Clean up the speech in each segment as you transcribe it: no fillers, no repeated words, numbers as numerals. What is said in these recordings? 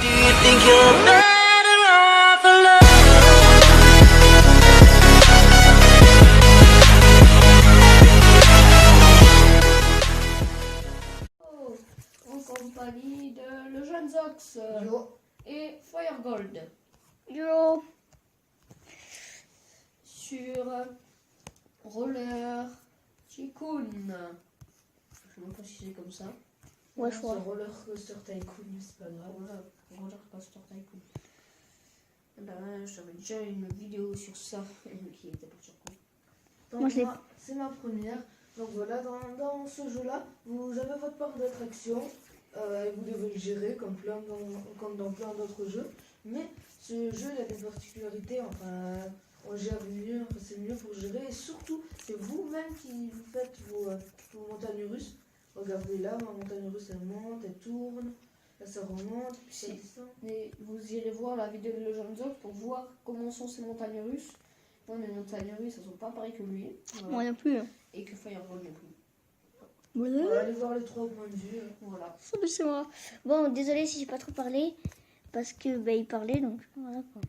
Do you think you're better off alone? En compagnie de Le Jeune Zox et Firegold Yo. sur Roller Tycoon. Je sais même pas si c'est comme ça. Ouais, je crois. C'est Roller Coaster Tycoon, mais c'est pas grave. Voilà, Roller Coaster Tycoon. Ben, j'avais déjà une vidéo sur ça qui était pas sur quoi. Donc, Moi, je l'ai- c'est ma première. Donc voilà, dans ce jeu-là, vous avez votre parc d'attraction et vous devez le gérer comme dans plein d'autres jeux. Mais ce jeu il a des particularités, enfin, on gère mieux, enfin, c'est mieux pour gérer. Et surtout, c'est vous-même qui faites vos montagnes russes. Regardez là, ma montagne russe, elle monte, elle tourne, là ça remonte, puis ça Si. descend. Et vous irez voir la vidéo de Le Jeune Zox pour voir comment sont ces montagnes russes. Moi, mes montagnes russes, elles sont pas pareilles que lui. Voilà. Moi non plus. Et que Firegold non plus. On va aller voir les trois points de vue. Voilà. C'est moi. Bon, désolé si j'ai pas trop parlé. Parce que il parlait, donc voilà quoi.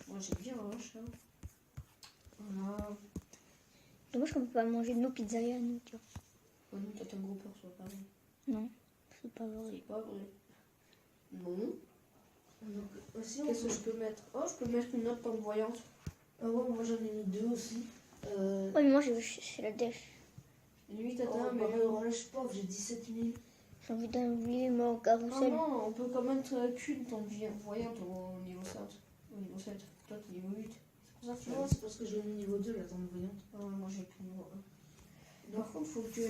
Moi, j'ai bien un chat. Voilà. Dommage qu'on peut pas manger de nos pizzerias, nous, tu vois. Oh, nous, t'as un gros peur, soit pareil. Non, c'est pas vrai. C'est pas vrai. Non. Donc, aussi, Qu'est-ce que je peux mettre? Oh, je peux mettre une autre pomme voyante. Ah ouais, moi j'en ai mis deux aussi. Ouais, mais moi, c'est la dèche. Lui, Oh, t'as mais pareil, je pense j'ai 17 000. J'ai envie d'enlever mon Ah carrousel. non, on peut quand même mettre qu'une tombe voyante au niveau 7. Au niveau 7. Toi, t'es niveau 8. C'est pour ça que tu Non, c'est parce que j'ai mis niveau 2 la tombe voyante. moi, j'ai plus niveau 1. Par contre, faut que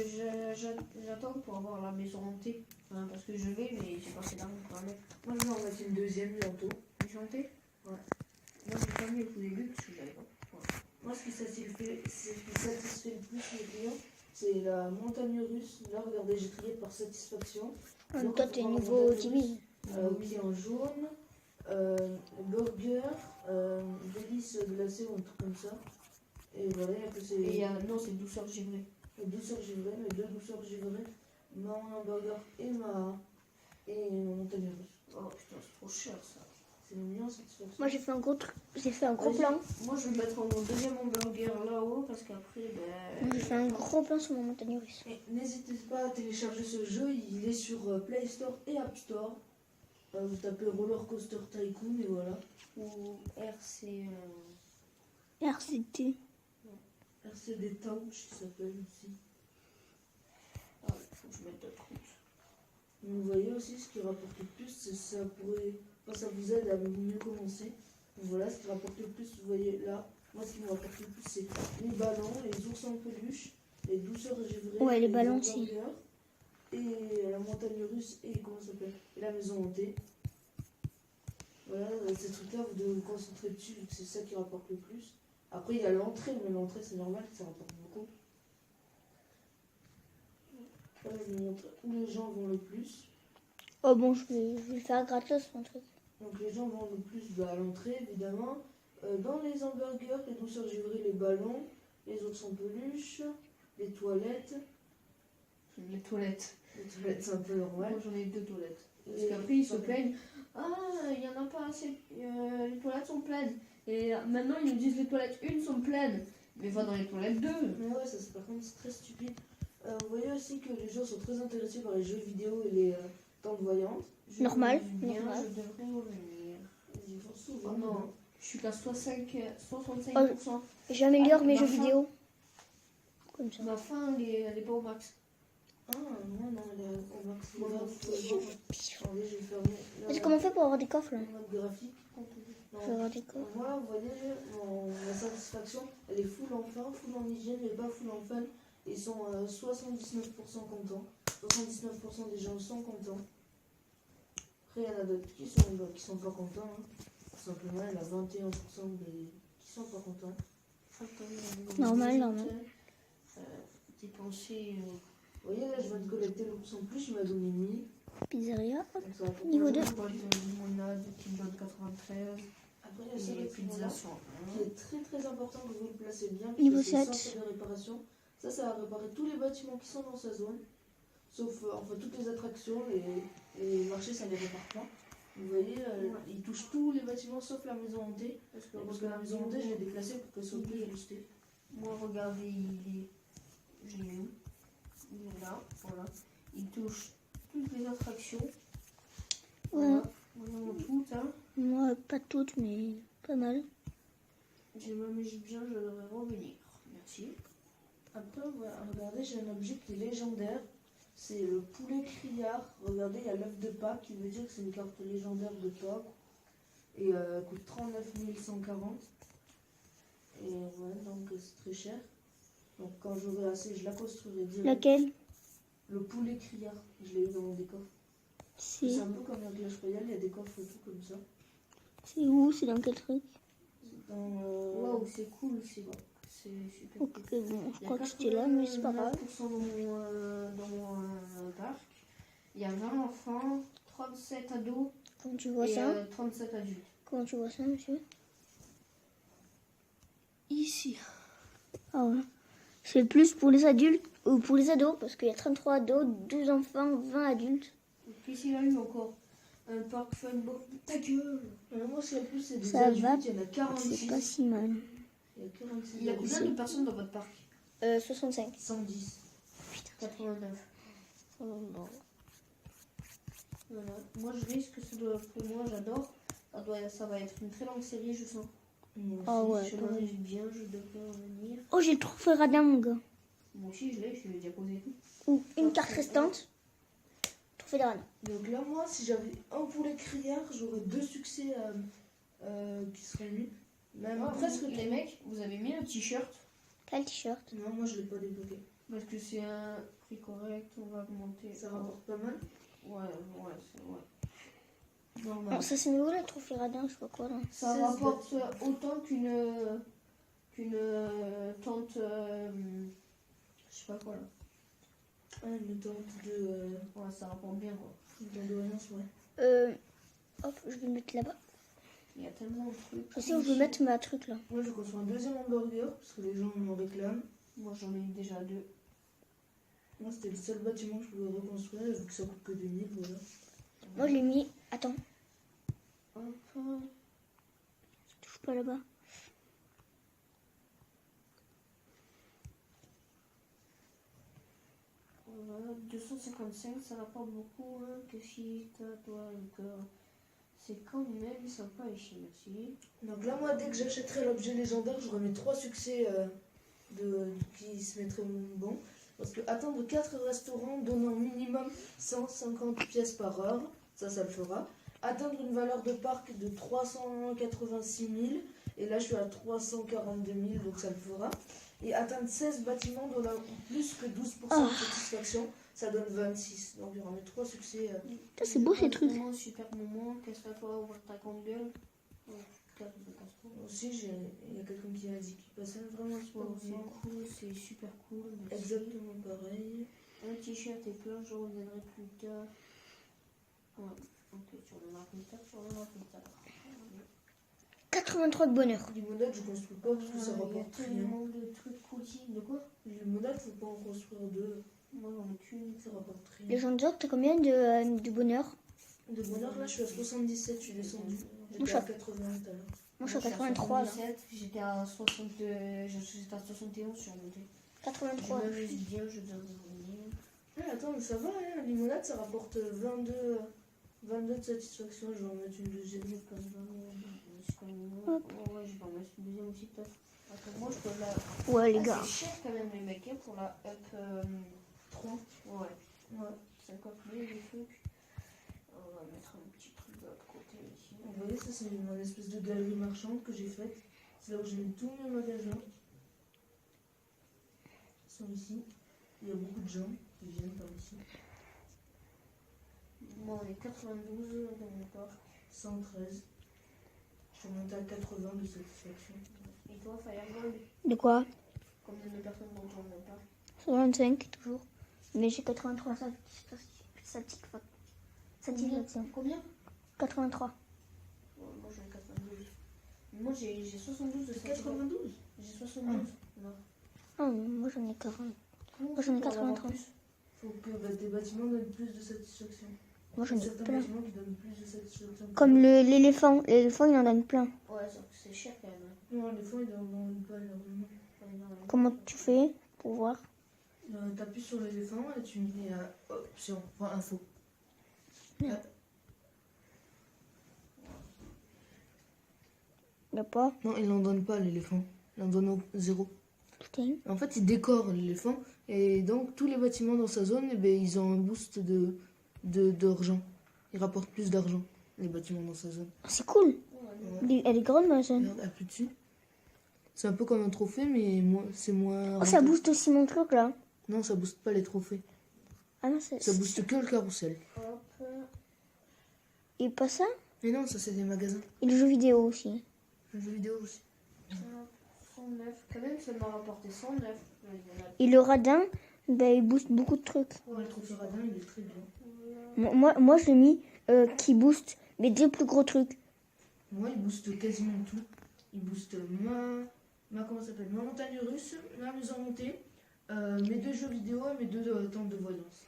j'attende pour avoir la maison hantée. Enfin, parce que je l'ai, mais j'ai pas assez d'argent pour la mettre. Moi je vais en mettre une deuxième bientôt. Maison hantée? Ouais. Moi, j'ai pas mis au tout début parce que j'avais pas. Moi ce qui satisfait le plus les clients, c'est la montagne russe. Là, regardez, j'ai trié par satisfaction. Donc, Toi, t'es on va niveau prendre la 10 montagne 000. russe, qui est en jaune. Burger, délice glacée ou un truc comme ça. Et voilà, il y a que ces. Et non, c'est douceur givrée. Les douceurs givrées, mes deux douceurs givrées, mon hamburger et ma montagne russe. Oh putain, c'est trop cher ça. C'est mignon cette sauce. Moi, j'ai fait un gros truc. J'ai fait un gros Vas-y. plan. Moi, je vais mettre mon deuxième hamburger là-haut parce qu'après, Moi, j'ai fait un gros plan sur mon montagne russe. Et n'hésitez pas à télécharger ce jeu, il est sur Play Store et App Store. Vous tapez Roller Coaster Tycoon et voilà. Ou RC. RCT. RCD Touch, ça s'appelle aussi. Ah, il faut que je mette d'autres trucs. Vous voyez aussi ce qui rapporte le plus, ça vous aide à mieux commencer. Donc voilà, ce qui rapporte le plus, vous voyez là, moi ce qui me rapporte le plus c'est les ballons, les ours en peluche, les douceurs givrées, Ouais, les ballons aussi. hamburgers, et la montagne russe et comment ça s'appelle, et la maison hantée. Voilà, ces trucs-là, vous devez vous concentrer dessus, vu que c'est ça qui rapporte le plus. Après, il y a l'entrée, mais l'entrée c'est normal, ça rapporte beaucoup. Là, je vous montre où les gens vont le plus. Oh bon, je vais le faire gratos, mon truc. Donc les gens vont le plus à l'entrée évidemment. Dans les hamburgers, les douceurs givrées, les ballons, les ours en peluche, les toilettes. Les toilettes. Les toilettes c'est un peu normal. Moi, j'en ai 2 toilettes. Parce Et- qu'après, ils se plaignent. Ah, il n'y en a pas assez. Les toilettes sont pleines. Et maintenant, ils nous disent les toilettes 1 sont pleines. Mais va dans les toilettes 2. Mais ouais, ça c'est par contre c'est très stupide. Vous voyez aussi que les gens sont très intéressés par les jeux vidéo et les tentes voyantes. Normal. Bien, Normal. je devrais revenir. Ils y vont Oh souvent. non, je suis qu'à 65%. J'améliore mes ma jeux fin. vidéo. Comme ça. Ma fin, elle est pas au max. Ah non, elle est au max. Moi, Attendez, je vais fermer. Parce comment on fait pour avoir des coffres là? Le mode graphique. Je vais avoir des coffres. Voilà, vous voyez, ma satisfaction, elle est full en fin, full en hygiène, mais pas full en fun. Ils sont 79% contents. 79% des gens sont contents. Après, il y en a d'autres qui sont pas contents. Hein. Tout simplement, il y en a 21% qui sont pas contents. Normal, normal. Dépenser. Vous voyez, là, je viens de collecter le plus en plus, il m'a donné 1000. Pizzeria. Donc, ça va pour Niveau moi. 2. Limonade qui me donne 93. Après, il y a Et les ça, pizzas sont qui est très très important que vous le placez bien. Niveau puisque c'est 7. centre de réparation. Ça va réparer tous les bâtiments qui sont dans sa zone. sauf enfin toutes les attractions, les marchés ça les répare pas. Vous voyez, ils touchent tous les bâtiments sauf la maison hantée. Parce que la maison hantée, je l'ai déplacée pour qu'elle soit plus ajustée. Moi, regardez, il est. Je l'ai où? Il est là, voilà. Il touche toutes les attractions. Ouais. Vraiment toutes, hein. Moi, pas toutes, mais pas mal. J'ai même égyptien, je devrais revenir. Merci. Après, regardez, j'ai un objet qui est légendaire. C'est le poulet criard. Regardez, il y a l'œuf de Pâques qui veut dire que c'est une carte légendaire de Pâques. Et coûte 39 140. Et ouais, donc c'est très cher. Donc quand j'aurai assez, je la construirai direct. Laquelle? Le poulet criard. Je l'ai eu dans mon décor. C'est C'est un peu comme la Clash Royale, il y a des coffres et tout comme ça. c'est où? C'est dans quel truc? Dans, Waouh, c'est cool, c'est bon. C'est super Ok, cool. bon, je Il y a crois que c'était là, mais c'est pas grave. 89% dans mon parc. Il y a 20 enfants, 37 ados Comment tu vois et ça? 37 adultes. Comment tu vois ça, monsieur? Ici. Ah ouais. C'est plus pour les adultes ou pour les ados, parce qu'il y a 33 ados, 12 enfants, 20 adultes. Qu'est-ce qu'il y a eu encore? Un parc Funbox. Ta gueule! moi, ce qui est le plus, c'est des Ça adultes. va, Il y en a 46. C'est pas si mal. Il y a 46 Il y a adultes. combien de personnes dans votre parc? 65. 110. 89. Oh, bon. Voilà. Moi je risque, moi j'adore. Ça va être une très longue série, je sens. Moi aussi. Ah ouais. Je m'arrive bien, je devrais revenir. Oh, j'ai le trophée radin, mon gars. Moi aussi je l'ai déjà posé tout. Ou une carte restante. Trophée de radin. Donc là, moi, si j'avais un poulet criard, j'aurais 2 succès qui seraient nuls. Même presque les mecs, vous avez mis un t-shirt. Quel t-shirt? Non, moi, je l'ai pas débloqué. Parce que c'est un prix correct, on va augmenter. Ça rapporte pas mal. Ouais, c'est ouais. Normal. Non, ça c'est nouveau, le trophée radin, je sais pas quoi là. Ça 16 rapporte autant qu'une tente, je sais pas quoi là. Ah, une tente de. Ouais, ça rapporte bien quoi. Une tente de voyance, ouais. Hop, je vais le mettre là-bas. Il y a tellement de trucs. Je sais où je vais mettre ma truc là. Moi, je construis un deuxième hamburger parce que les gens m'en réclament. Moi j'en ai eu déjà 2. Moi, c'était le seul bâtiment que je pouvais reconstruire, vu que ça coûte que 2000, voilà. Moi je l'ai mis. Attends, Hop. je touche pas là-bas. Voilà, 255, ça rapporte beaucoup. Hein. Qu'est-ce que t'as toi encore? C'est quand même sympa ici, merci. Donc là, moi, dès que j'achèterai l'objet légendaire, j'aurai mes 3 succès qui se mettraient bon. Parce que atteindre 4 restaurants donnant minimum 150 pièces par heure, ça le fera. Atteindre une valeur de parc de 386 000, et là je suis à 342 000, donc ça le fera. Et atteindre 16 bâtiments donnant plus que 12% de satisfaction, ça donne 26. Donc il y aura mes 3 succès. Putain, c'est beau ces trucs. Vraiment super moment, casse-toi toi, ouvre ta grande gueule. Ouais, casse-toi. Aussi, il y a quelqu'un qui a dit qu'il passait vraiment super Oh, c'est bien. cool, c'est super cool. Merci. Exactement pareil. Un t-shirt et plein, je reviendrai plus tard. Ouais, ok, tu reviendras plus tard, tu reviendras plus tard. 83 de bonheur. Limonade, je construis pas parce que ça Il y a rapporte rien. tellement de trucs coussis. De quoi? Limonade, faut pas en construire 2, Moi j'en ai qu'une. ça rapporte rien. Légendaire, t'as combien de bonheur? De bonheur, là, je suis à 77, je suis descendu. Moi, je J'étais suis à à- 80 tout à l'heure. Moi je suis à 83 là. 77, j'étais à 62, j'étais à 71, je suis remontée. 83. Je m'amuse bien, je devrais revenir. Ouais, attends, mais ça va, hein, la limonade, ça rapporte 22 de satisfaction. Je vais en mettre une deuxième. J'ai pas vraiment. C'est quand même. Oh, ouais, je vais en mettre une deuxième aussi peut-être. Attends, moi je peux la. Ouais les Ah, gars. c'est cher quand même les mecs hein, pour la up 3. Ouais. Ouais. 50 000 les trucs. On va mettre un petit truc de l'autre côté ici. Vous voyez, ça, c'est une espèce de galerie marchande que j'ai faite. C'est là où j'ai mis tous mes magasins. Ils sont ici. Il y a beaucoup de gens qui viennent par ici. Moi on est 92 dans mon parc. 113. Je suis monté à 80 de satisfaction. Et toi, Fireball, De quoi? combien de personnes dans ton parc? 65 toujours. Mais j'ai 83 satisfaction. Combien? 83. Ouais, moi j'en ai 92. Moi j'ai 72 de C'est satisfaction. 92. J'ai 72. Non. Ah, moi j'en ai 40. Comment Moi, j'en ai on peut en avoir 83. plus? pour que tes bâtiments donnent plus de satisfaction. Moi, j'en ai Certains plein. bâtiments qui donnent plus de satisfaction. Comme l'éléphant. L'éléphant, il en donne plein. Ouais, sauf que c'est cher quand même. Non, les fois, ils donnent pas énormément. Pas énormément. Comment tu fais pour voir? T'appuies sur l'éléphant et tu mets option, enfin info. Il n'y a pas. Non, il n'en donne pas l'éléphant. Il en donne 0. Putain. En fait, il décore l'éléphant et donc tous les bâtiments dans sa zone, eh ben, ils ont un boost d'argent. Ils rapportent plus d'argent, les bâtiments dans sa zone. Ah, c'est cool. Ouais. Elle est grande, ma zone. Regarde, appuie dessus. C'est un peu comme un trophée, mais c'est moins. Oh, ça rentable. booste aussi mon truc, là. Non, ça booste pas les trophées. Ah non, c'est... Ça booste que le carrousel. Hop. Et pas ça? Mais non, ça c'est des magasins. Et le jeu vidéo aussi. Le jeu vidéo aussi. 109. Quand même, ça m'a rapporté 109. Ouais, il y en a- Et le radin, ben, il booste beaucoup de trucs. Ouais, le trophée radin, il est très bien. Moi je l'ai mis qui booste, mais des plus gros trucs. Moi, il booste quasiment tout. Il booste comment ça s'appelle, ma montagne russe, ma maison montée, mes 2 jeux vidéo et mes 2 tentes de voyance.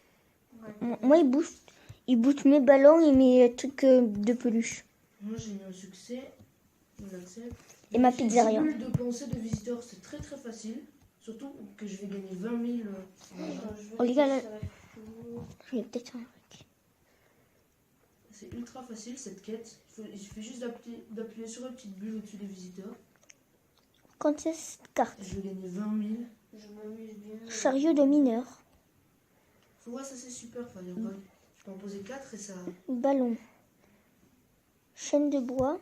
Ouais. Moi il booste mes ballons et mes trucs de peluche. Moi, j'ai eu un succès. On l'accepte. Et ma J'ai pizzeria. 10 bulles de pensée de visiteurs, c'est très très facile. Surtout que je vais gagner 20 000. Oh, les gars, là- Je vais peut-être faire un truc. C'est ultra facile cette quête. Il suffit juste d'appuyer sur la petite bulle au-dessus des visiteurs. Quand c'est cette carte? Et je vais gagner 20 000. Je m'amuse bien. Chariot de mineur. Ouais, ça c'est super Fireball. Je peux en poser 4 et ça. Ballon. Chaîne de bois.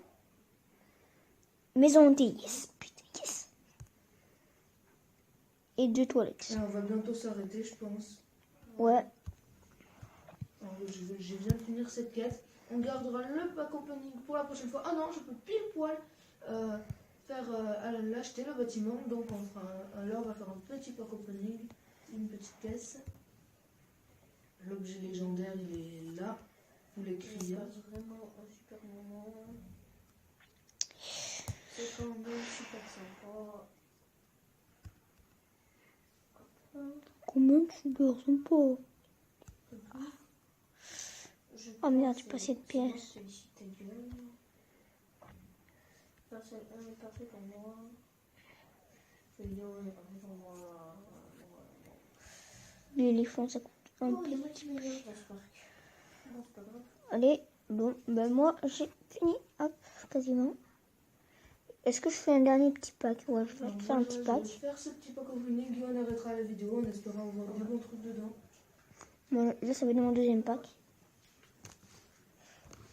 Maison hantée. Yes. Putain, yes. Et 2 toilettes. Et on va bientôt s'arrêter, je pense. Ouais. Alors, je viens de finir cette quête. On gardera le pack opening pour la prochaine fois. Ah non, je peux pile poil l'acheter le bâtiment. Donc on fera là on va faire un petit pack opening, une petite caisse. L'objet légendaire il est là. Vous Il l'écrivez. se passe vraiment un super moment. C'est quand même super sympa. Comment tu dors sympa? Je Oh merde, pense j'ai que passé de c'est bon, pièces. féliciter Dieu. Personne 1 est parfait pour moi. Léon est parfait pour moi. L'éléphant, ça coûte un Oh, il y peu. en a qui m'énervent dans ce parc. Bon, c'est pas grave. Allez, bon, ben moi j'ai fini, hop, quasiment. Est-ce que je fais un dernier petit pack? Ouais, je vais Alors, faire un moi, petit je pack. vais faire ce petit pack opening et on arrêtera la vidéo en espérant avoir des bons trucs dedans. Bon, là, ça va être mon deuxième pack.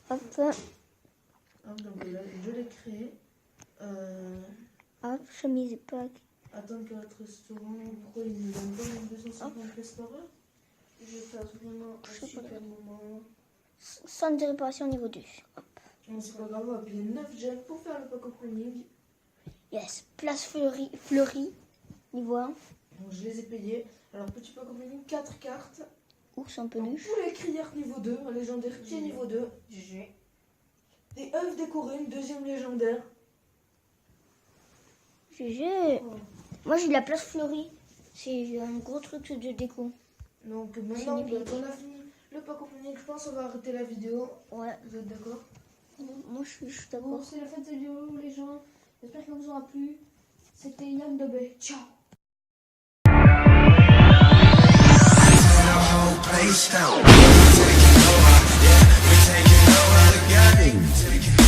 Hop, Hop, donc là, je l'ai créé. hop, chemise et pack. Attendre qu'un autre restaurant, pourquoi il nous donne pas 250 pièces par heure? Je passe vraiment un Je sais pas. super moment. Centre de réparation niveau 2. Hop. Non, c'est pas grave, on va payer 9 gemmes pour faire le pack opening. Yes, place fleurie, niveau 1. Donc, je les ai payés. Alors, petit pack opening, 4 cartes. Ours en Donc, peluche. poulet criard niveau 2, un légendaire qui est niveau 2. GG. Et œuf décoré, une deuxième légendaire. GG. Moi j'ai de la place fleurie. C'est un gros truc de déco. Donc maintenant Fini. qu'on a fini le pack opening, je pense qu'on va arrêter la vidéo. Ouais, Vous êtes d'accord? moi je suis Bon, d'accord. c'est la fin de cette vidéo, les gens. J'espère qu'elle vous aura plu. C'était Yann Dobé. Ciao. Place down. Taking over, yeah, we're taking over the game.